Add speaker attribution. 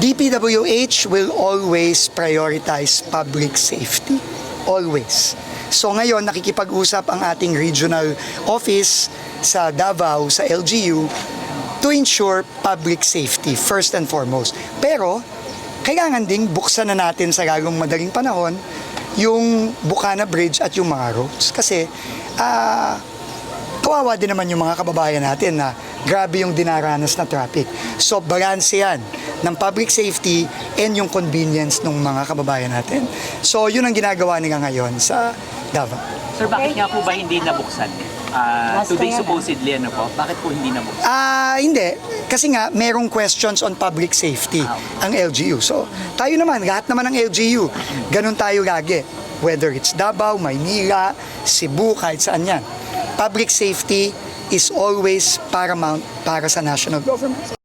Speaker 1: DPWH will always prioritize public safety. Always. So ngayon, nakikipag-usap ang ating regional office sa Davao, sa LGU, to ensure public safety, first and foremost. Pero, kailangan ding buksan na natin sa lalong madaling panahon yung Bukana Bridge at yung mga roads. Kasi, kawawa din naman yung mga kababayan natin na grabe yung dinaranas na traffic. So, balanse yan ng public safety and yung convenience ng mga kababayan natin. So, yun ang ginagawa nila ngayon sa Davao.
Speaker 2: Sir, bakit nga po ba hindi nabuksan? Today supposedly, ano po? Bakit po hindi nabuksan?
Speaker 1: Hindi. Kasi nga, merong questions on public safety ang LGU. So, tayo naman, lahat naman ng LGU, ganun tayo lagi. Whether it's Davao, Maynila, Cebu, kahit saan yan. Public safety is always paramount para sa national government.